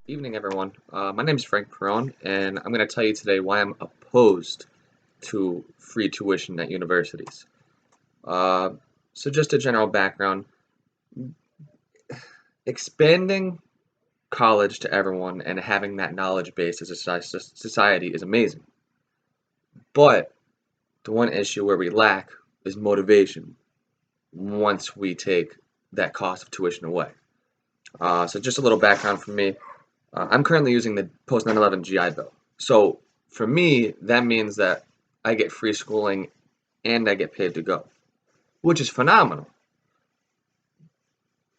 Evening, everyone. My name is Frank Perone, and I'm going to tell you today why I'm opposed to free tuition at universities. Uh, just a general background. Expanding college to everyone and having that knowledge base as a society is amazing. But the one issue where we lack is motivation once we take that cost of tuition away. Just a little background from me. I'm currently using the post 9/11 GI Bill. So for me, that means that I get free schooling and I get paid to go, which is phenomenal.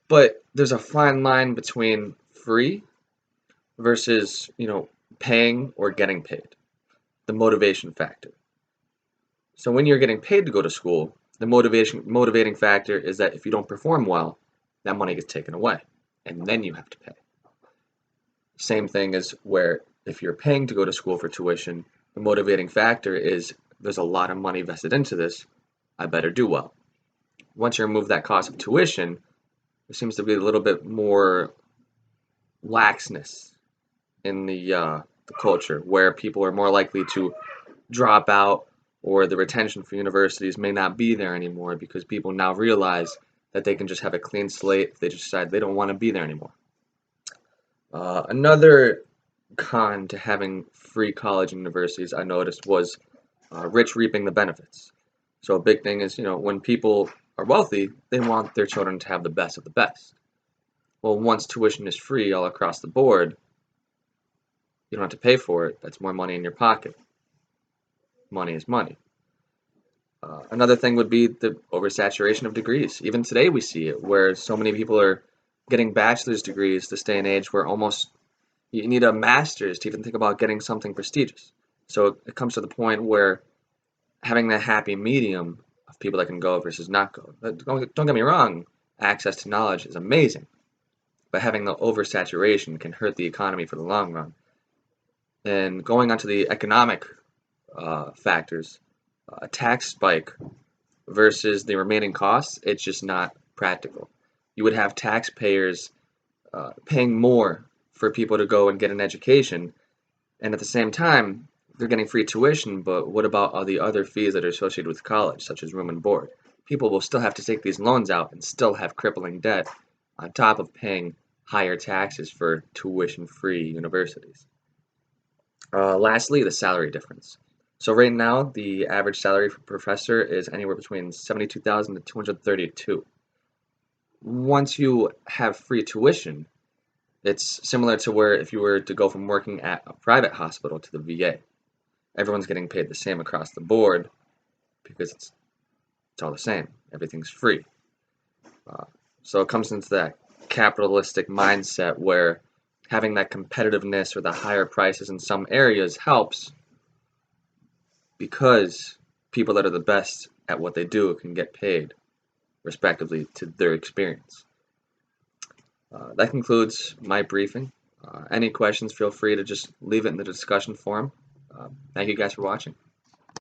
But there's a fine line between free versus, paying or getting paid, the motivation factor. So when you're getting paid to go to school, the motivating factor is that if you don't perform well, that money gets taken away and then you have to pay. Same thing as where if you're paying to go to school for tuition, the motivating factor is there's a lot of money vested into this, I better do well. Once you remove that cost of tuition, there seems to be a little bit more laxness in the culture where people are more likely to drop out or the retention for universities may not be there anymore because people now realize that they can just have a clean slate if they just decide they don't want to be there anymore. Another con to having free college and universities I noticed was rich reaping the benefits. So a big thing is, when people are wealthy, they want their children to have the best of the best. Well, once tuition is free all across the board, you don't have to pay for it. That's more money in your pocket. Money is money. Another thing would be the oversaturation of degrees. Even today, we see it where so many people are getting bachelor's degrees this day and age where almost you need a master's to even think about getting something prestigious. So it comes to the point where having that happy medium of people that can go versus not go. Don't get me wrong, access to knowledge is amazing, but having the oversaturation can hurt the economy for the long run. And going on to the economic factors, a tax spike versus the remaining costs, it's just not practical. You would have taxpayers paying more for people to go and get an education, and at the same time, they're getting free tuition, but what about all the other fees that are associated with college, such as room and board? People will still have to take these loans out and still have crippling debt on top of paying higher taxes for tuition-free universities. Lastly, the salary difference. So right now, the average salary for a professor is anywhere between 72,000 to 232. Once you have free tuition, it's similar to where if you were to go from working at a private hospital to the VA. Everyone's getting paid the same across the board because it's all the same. Everything's free. Uh, so it comes into that capitalistic mindset where having that competitiveness or the higher prices in some areas helps because people that are the best at what they do can get paid respectively to their experience. That concludes my briefing. Any questions, feel free to just leave it in the discussion forum. Thank you guys for watching.